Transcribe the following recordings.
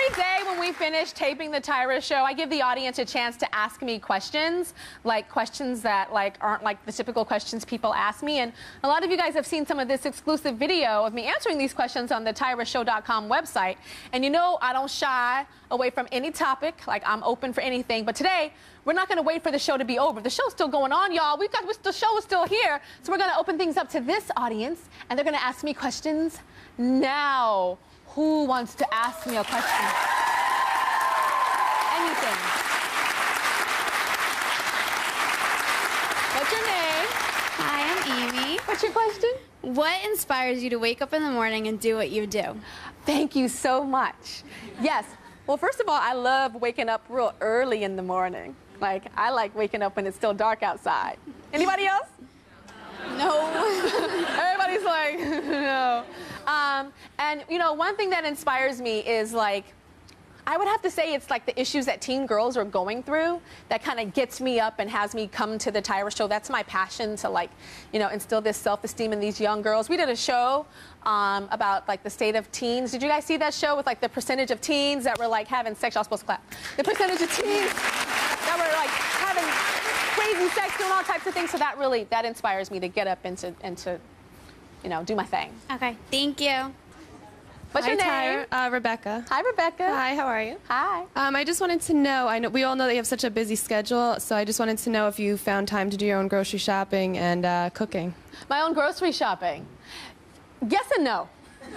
Every day when we finish taping the Tyra show, I give the audience a chance to ask me questions, like questions that aren't like the typical questions people ask me. And a lot of you guys have seen some of this exclusive video of me answering these questions on the TyraShow.com website. And you know I don't shy away from any topic. Like, I'm open for anything. But today, we're not going to wait for the show to be over. The show's still going on, y'all. The show is still here. So we're going to open things up to this audience, and they're going to ask me questions now. Who wants to ask me a question? Anything. What's your name? Hi, I'm Amy. What's your question? What inspires you to wake up in the morning and do what you do? Thank you so much. Yes. Well, first of all, I love waking up real early in the morning. Like, I like waking up when it's still dark outside. Anybody else? No. Everybody's like, no. And, you know, one thing that inspires me is, like, I would have to say it's like the issues that teen girls are going through that kind of gets me up and has me come to the Tyra show. That's my passion, to, like, you know, instill this self-esteem in these young girls. We did a show about, like, the state of teens. Did you guys see that show with, like, the percentage of teens that were, like, having sex? Y'all supposed to clap. The percentage of teens that were, like, having crazy sex, doing all types of things. So that inspires me to get up and to you know, do my thing. Okay, thank you. What's your name? Tyra, Rebecca. Hi, Rebecca. Hi, how are you? Hi. I just wanted to know, we all know that you have such a busy schedule, so I just wanted to know if you found time to do your own grocery shopping and cooking. My own grocery shopping? Yes and no.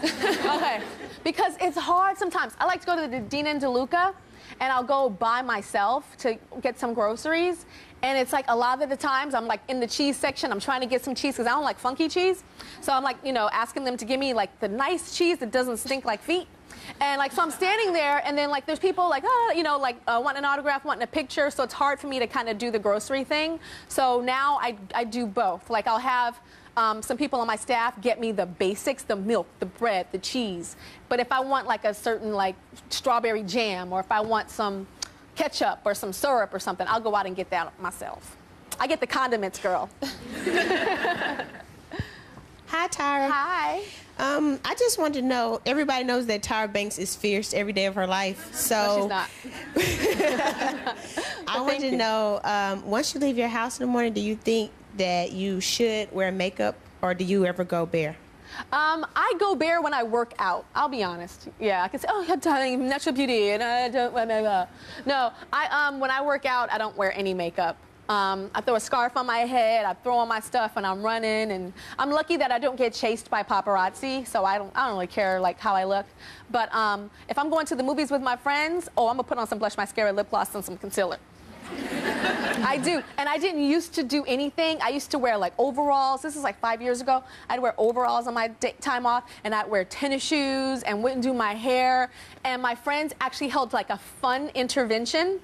Okay. Because it's hard sometimes. I like to go to the Dean and DeLuca, and I'll go by myself to get some groceries. And it's like a lot of the times I'm like in the cheese section, I'm trying to get some cheese because I don't like funky cheese. So I'm like, you know, asking them to give me like the nice cheese that doesn't stink like feet. And like, so I'm standing there, and then like there's people like, you know, like wanting an autograph, wanting a picture. So it's hard for me to kind of do the grocery thing. So now I do both. Like, I'll have some people on my staff get me the basics, the milk, the bread, the cheese. But if I want like a certain like strawberry jam, or if I want some ketchup or some syrup or something, I'll go out and get that myself. I get the condiments, girl. Hi, Tyra. Hi. I just wanted to know, everybody knows that Tyra Banks is fierce every day of her life. So No, she's not. I want to know, once you leave your house in the morning, do you think that you should wear makeup, or do you ever go bare? I go bare when I work out. I'll be honest. Yeah, I can say, oh, I'm natural beauty, and I don't wear makeup. No, when I work out, I don't wear any makeup. I throw a scarf on my head. I throw on my stuff when I'm running, and I'm lucky that I don't get chased by paparazzi, so I don't really care like how I look. But if I'm going to the movies with my friends, oh, I'm gonna put on some blush, mascara, lip gloss, and some concealer. I do. And I didn't used to do anything. I used to wear like overalls. This is like 5 years ago. I'd wear overalls on my time off, and I'd wear tennis shoes and wouldn't do my hair. And my friends actually held like a fun intervention.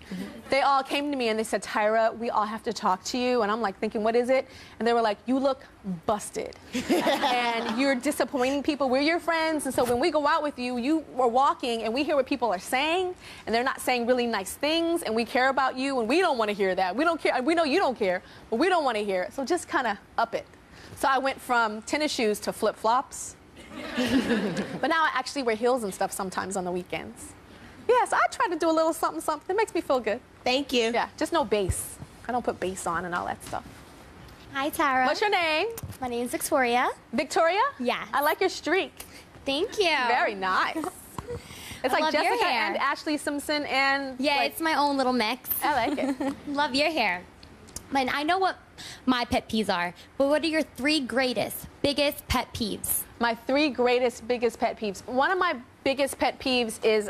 They all came to me and they said, Tyra, we all have to talk to you. And I'm like thinking, what is it? And they were like, you look busted. And you're disappointing people. We're your friends. And so when we go out with you, you are walking and we hear what people are saying, and they're not saying really nice things, and we care about you, and we don't want to hear that. We don't care. We know you don't care, but we don't want to hear it. So just kind of up it. So I went from tennis shoes to flip-flops. But now I actually wear heels and stuff sometimes on the weekends. Yeah, so I try to do a little something, something. It makes me feel good. Thank you. Yeah, just no bass. I don't put bass on and all that stuff. Hi, Tyra. What's your name? My name's Victoria. Victoria? Yeah. I like your streak. Thank you. Very nice. It's I like love your Jessica hair. and Ashley Simpson and... Yeah, like, it's my own little mix. I like it. Love your hair. And I know what my pet peeves are, but what are your 3 greatest, biggest pet peeves? My 3 greatest, biggest pet peeves. One of my biggest pet peeves is,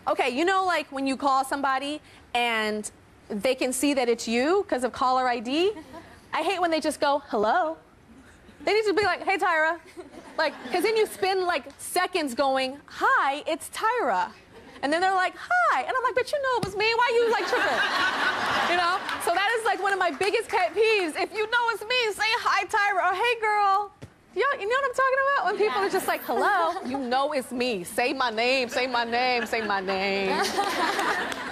okay, you know, like when you call somebody and they can see that it's you because of caller ID? I hate when they just go, hello. They need to be like, hey, Tyra. Like, because then you spend like seconds going, hi, it's Tyra. And then they're like, hi. And I'm like, but you know it was me. Why you like tripping? You know? So that is like one of my biggest pet peeves. If you know it's me, say hi, Tyra, or hey, girl. You know what I'm talking about? When people are just like, hello, you know it's me. Say my name, say my name, say my name.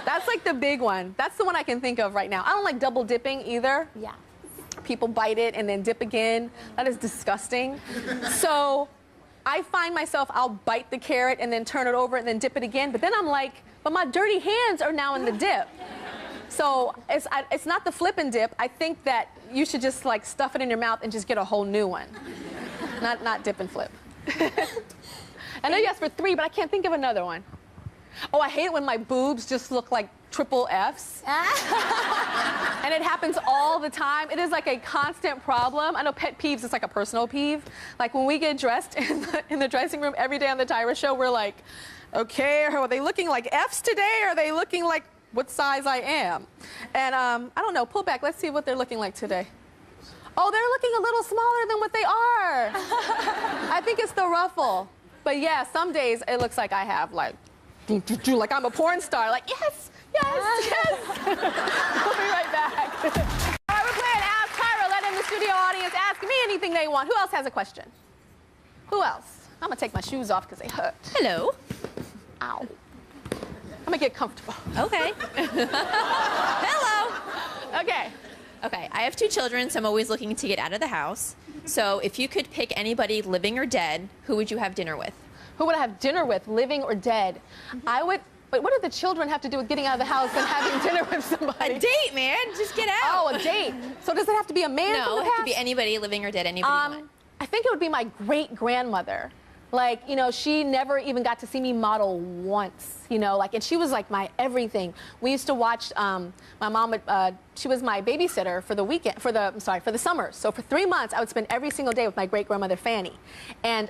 That's like the big one. That's the one I can think of right now. I don't like double dipping either. Yeah. People bite it and then dip again. That is disgusting. So I find myself, I'll bite the carrot and then turn it over and then dip it again. But then I'm like, but my dirty hands are now in the dip. So it's not the flip and dip. I think that you should just like stuff it in your mouth and just get a whole new one. Not dip and flip. I know you asked for 3, but I can't think of another one. Oh, I hate it when my boobs just look like triple Fs. And it happens all the time. It is like a constant problem. I know pet peeves is like a personal peeve. Like when we get dressed in the dressing room every day on the Tyra show, we're like, okay, are they looking like Fs today? Or are they looking like what size I am? And I don't know, pull back. Let's see what they're looking like today. Oh, they're looking a little smaller than what they are. I think it's the ruffle. But yeah, some days it looks like I have like I'm a porn star. Like, yes, yes, yes. We'll be right back. All right, we're playing Ask Tyra. Let in the studio audience ask me anything they want. Who else has a question? Who else? I'm going to take my shoes off because they hurt. Hello. Ow. I'm going to get comfortable. Okay. Hello. Okay. Okay, I have 2 children, so I'm always looking to get out of the house. So if you could pick anybody living or dead, who would you have dinner with? Who would I have dinner with, living or dead? I would, but what do the children have to do with getting out of the house and having dinner with somebody? A date, man. Just get out. Oh, a date. So does it have to be a man? No, it could be anybody living or dead, anybody you want. I think it would be my great-grandmother. Like, you know, she never even got to see me model once, you know, like, and she was like my everything. We used to watch, my mom would, she was my babysitter for the weekend, for the summer. So for 3 months, I would spend every single day with my great-grandmother, Fanny. And,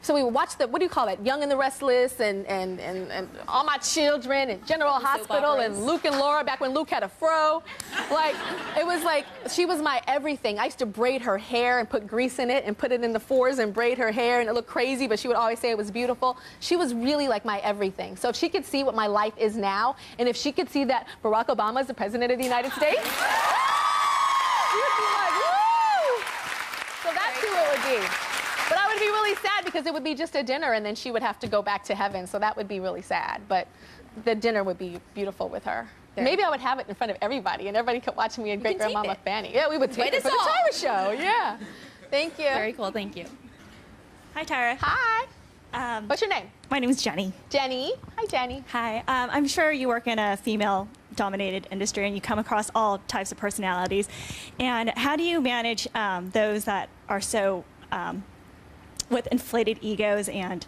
so we would watch the, what do you call it, Young and the Restless and All My Children and General Hospital and Luke and Laura back when Luke had a fro. Like, it was like, she was my everything. I used to braid her hair and put grease in it and put it in the 4s and braid her hair and it looked crazy, but she would always say it was beautiful. She was really like my everything. So if she could see what my life is now, and if she could see that Barack Obama is the president of the United States, she would be like, woo! So that's who it would be. But I would be really sad because it would be just a dinner and then she would have to go back to heaven. So that would be really sad. But the dinner would be beautiful with her. Maybe I would have it in front of everybody and everybody could watch me and great-grandmama Fanny. Yeah, we would tape it for the Tyra show. Yeah. Thank you. Very cool. Thank you. Hi, Tyra. Hi. What's your name? My name is Jenny. Jenny. Hi, Jenny. Hi. I'm sure you work in a female-dominated industry and you come across all types of personalities. And how do you manage those that are so with inflated egos and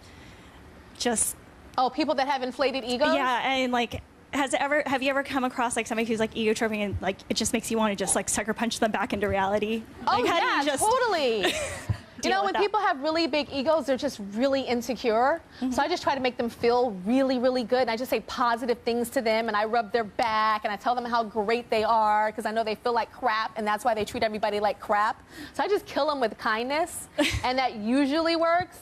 just... Oh, people that have inflated egos? Yeah, and like, have you ever come across like somebody who's like ego tripping and like it just makes you want to just like sucker punch them back into reality? Oh, like, how do you just totally. You know, when people have really big egos, they're just really insecure. So I just try to make them feel really, really good. And I just say positive things to them, and I rub their back, and I tell them how great they are, because I know they feel like crap, and that's why they treat everybody like crap. So I just kill them with kindness, and that usually works.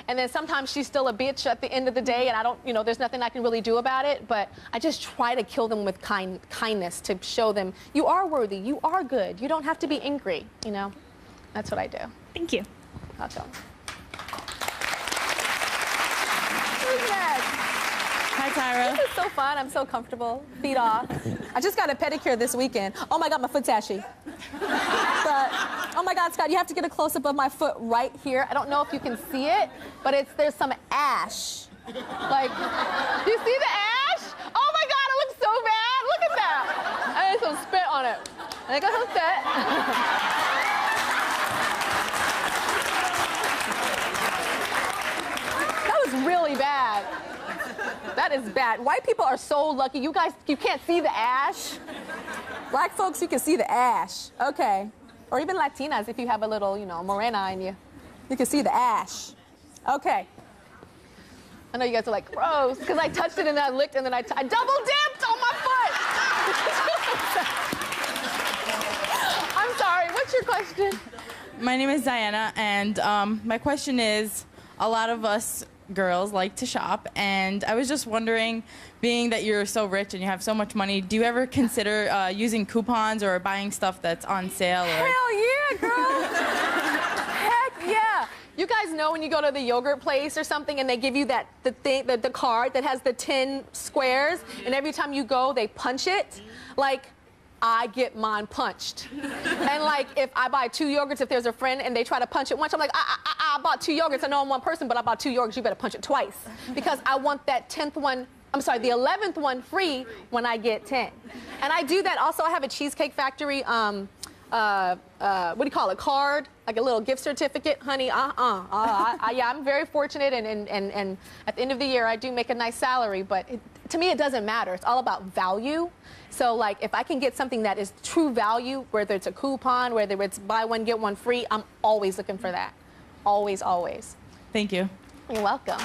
And then sometimes she's still a bitch at the end of the day, and I don't, you know, there's nothing I can really do about it. But I just try to kill them with kindness to show them you are worthy, you are good, you don't have to be angry, you know. That's what I do. Thank you. Welcome. Who's next? Hi, Tyra. This is so fun. I'm so comfortable. Feet off. I just got a pedicure this weekend. Oh my God, my foot's ashy. But, oh my God, Scott, you have to get a close-up of my foot right here. I don't know if you can see it, but there's some ash. Like, you see the ash? Oh my God, it looks so bad. Look at that. I had some spit on it. And I got some spit. Really bad. That is bad. White people are so lucky. You guys, you can't see the ash. Black folks, you can see the ash. Okay. Or even Latinas, if you have a little, you know, morena in you. You can see the ash. Okay. I know you guys are like, gross, because I touched it and then I licked and then I double dipped on my foot. I'm sorry. What's your question? My name is Diana, and my question is, a lot of us girls like to shop, and I was just wondering, being that you're so rich and you have so much money, do you ever consider using coupons or buying stuff that's on sale? Or... Hell yeah, girl! Heck yeah! You guys know when you go to the yogurt place or something and they give you the card that has the 10 squares, and every time you go they punch it? Like, I get mine punched. And like, if I buy 2 yogurts, if there's a friend and they try to punch it once, I'm like, I bought 2 yogurts. I know I'm one person, but I bought 2 yogurts. You better punch it twice. Because I want that 10th one, I'm sorry, the 11th one free when I get 10. And I do that. Also, I have a Cheesecake Factory, what do you call it, card, like a little gift certificate. Honey, yeah, I'm very fortunate, and at the end of the year, I do make a nice salary, but to me, it doesn't matter. It's all about value. So, like, if I can get something that is true value, whether it's a coupon, whether it's buy one, get one free, I'm always looking for that. Always, always. Thank you. You're welcome.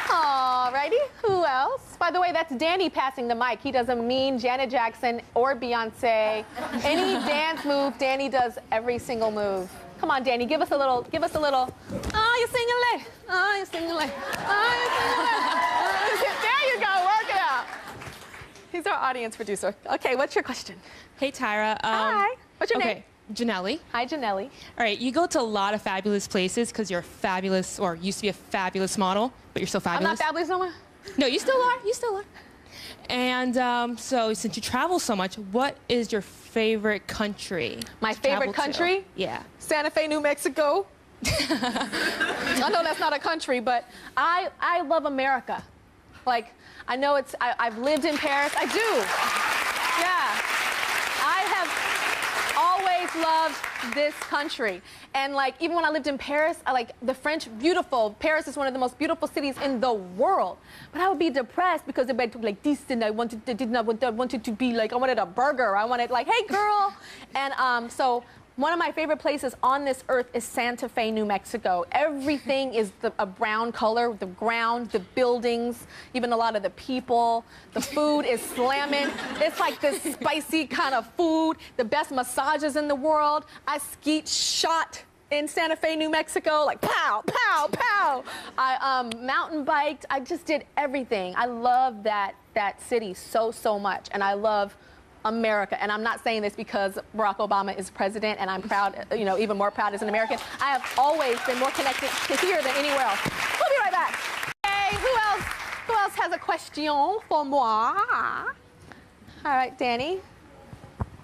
Alrighty, who else? By the way, that's Danny passing the mic. He doesn't mean Janet Jackson or Beyonce. Any dance move, Danny does every single move. Come on, Danny, give us a little, oh, you're singing late. Oh, you're singing late. Oh, you're singing late. There you go, work it out. He's our audience producer. Okay, what's your question? Hey, Tyra. Hi. What's your name? Okay, Janelli. Hi, Janelli. All right, you go to a lot of fabulous places because you're fabulous, or used to be a fabulous model, but you're still I'm fabulous. not fabulous no more? No, you still are. You still are. And so, since you travel so much, what is your favorite country? My to favorite travel to? country? Yeah. Santa Fe, New Mexico. I know that's not a country, but I love America. Like, I know I've lived in Paris. I do. Yeah. I have always loved this country. And like, even when I lived in Paris, I like the French, beautiful. Paris is one of the most beautiful cities in the world. But I would be depressed because everybody took like this, and I wanted to be like, I wanted a burger. I wanted like, hey girl. And so one of my favorite places on this earth is Santa Fe, New Mexico. Everything is a brown color, the ground, the buildings, even a lot of the people. The food is slamming. It's like this spicy kind of food, the best massages in the world. I skeet shot in Santa Fe, New Mexico, like pow, pow, pow. I mountain biked. I just did everything. I love that city so, so much. And I love America. And I'm not saying this because Barack Obama is president and I'm proud, you know, even more proud as an American. I have always been more connected to here than anywhere else. We'll be right back. Hey, who else has a question for moi? All right, Danny.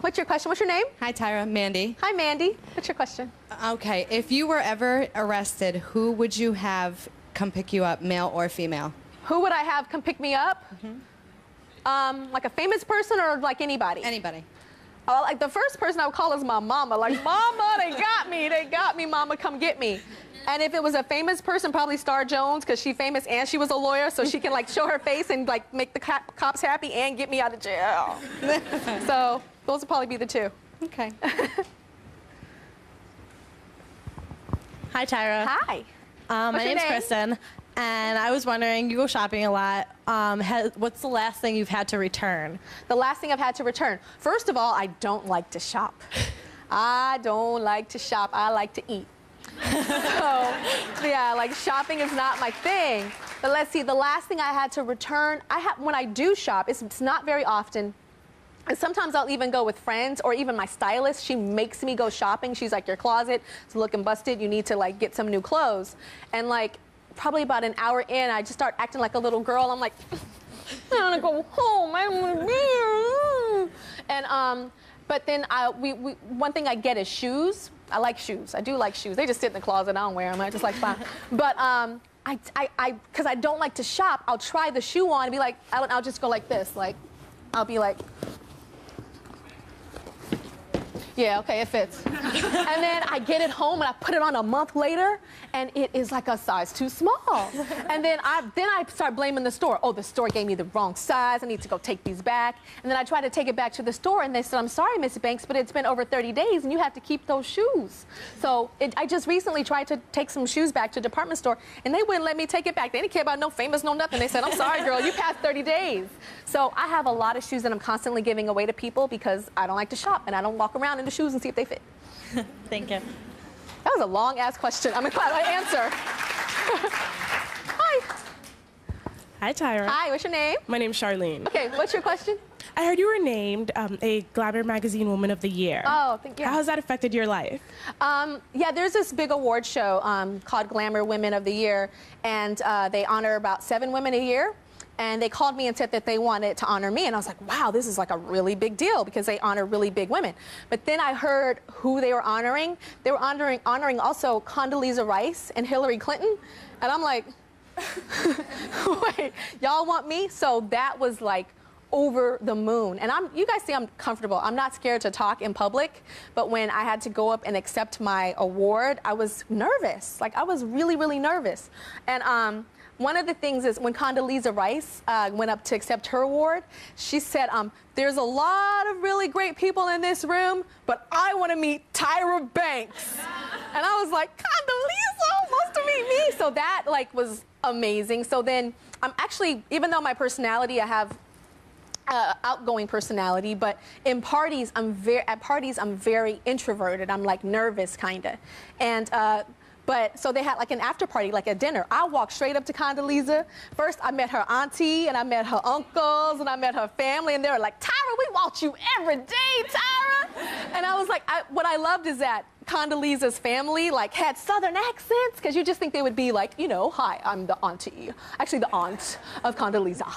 What's your question? What's your name? Hi, Tyra. Mandy. Hi, Mandy. What's your question? Okay, if you were ever arrested, who would you have come pick you up, male or female? Who would I have come pick me up? Like a famous person or like anybody? Anybody. Oh, like the first person I would call is my mama. Like, mama, they got me, mama, come get me. And if it was a famous person, probably Star Jones, because she's famous and she was a lawyer, so she can like show her face and like make the cops happy and get me out of jail. So those would probably be the two. Okay. Hi, Tyra. Hi. My name's name? Kristen, and I was wondering, you go shopping a lot. What's the last thing you've had to return? The last thing I've had to return. First of all, I don't like to shop. I don't like to shop. I like to eat. So, yeah, like shopping is not my thing. But let's see, the last thing I had to return, when I do shop, it's not very often. And sometimes I'll even go with friends or even my stylist. She makes me go shopping. She's like, your closet is looking busted. You need to like get some new clothes. And like probably about an hour in, I just start acting like a little girl. I'm like, I want to go home. I want to be. And but then one thing I get is shoes. I like shoes. I do like shoes. They just sit in the closet. I don't wear them. I just like fine. But because I don't like to shop, I'll try the shoe on and be like, I'll just go like this. Like, I'll be like, yeah, okay, it fits. And then I get it home and I put it on a month later and it is like a size too small. And then I start blaming the store. Oh, the store gave me the wrong size. I need to go take these back. And then I try to take it back to the store and they said, I'm sorry, Miss Banks, but it's been over 30 days and you have to keep those shoes. So I just recently tried to take some shoes back to a department store and they wouldn't let me take it back. They didn't care about no famous, no nothing. They said, I'm sorry, girl, you passed 30 days. So I have a lot of shoes that I'm constantly giving away to people because I don't like to shop and I don't walk around in the shoes and see if they fit. Thank you. That was a long-ass question. I'm glad I answered. Hi. Hi, Tyra. Hi, what's your name? My name's Charlene. Okay, what's your question? I heard you were named a Glamour Magazine Woman of the Year. Oh, thank you. How has that affected your life? Yeah, there's this big award show called Glamour Women of the Year, and they honor about 7 women a year. and they called me and said that they wanted to honor me. And I was like, wow, this is like a really big deal because they honor really big women. But then I heard who they were honoring. They were honoring also Condoleezza Rice and Hillary Clinton. And I'm like, wait, y'all want me? So that was like over the moon. And you guys see I'm comfortable. I'm not scared to talk in public, but when I had to go up and accept my award, I was nervous. Like I was really, really nervous. And one of the things is when Condoleezza Rice went up to accept her award, she said, there's a lot of really great people in this room, but I want to meet Tyra Banks. And I was like, Condoleezza wants to meet me. So that like was amazing. So then I'm actually, even though my personality, I have outgoing personality, but in parties, I'm very introverted. I'm like nervous kinda. And but so they had like an after party, like a dinner. I walked straight up to Condoleezza. First, I met her auntie, and I met her uncles, and I met her family, and they were like, Tyra, we want you every day, Tyra. And I was like, what I loved is that Condoleezza's family like had Southern accents, because you just think they would be like, you know, hi, I'm the auntie. Actually, the aunt of Condoleezza.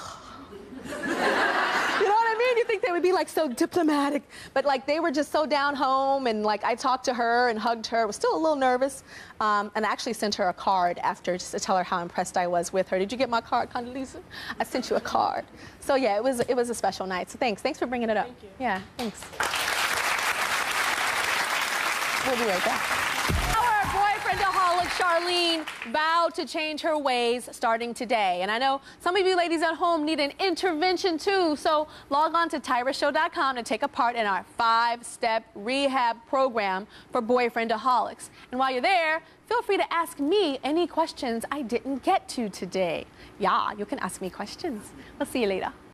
You know what I mean? You think they would be like so diplomatic, but like they were just so down home, and like I talked to her and hugged her. I was still a little nervous, and I actually sent her a card after just to tell her how impressed I was with her. Did you get my card, Condoleezza? I sent you a card. So yeah, it was a special night. So thanks for bringing it up. Thank you. Yeah, thanks. We'll be right back. Our boyfriendaholic Charlene vowed to change her ways starting today. And I know some of you ladies at home need an intervention too. So log on to tyrashow.com to take a part in our 5-step rehab program for boyfriendaholics. And while you're there, feel free to ask me any questions I didn't get to today. Yeah, you can ask me questions. We'll see you later.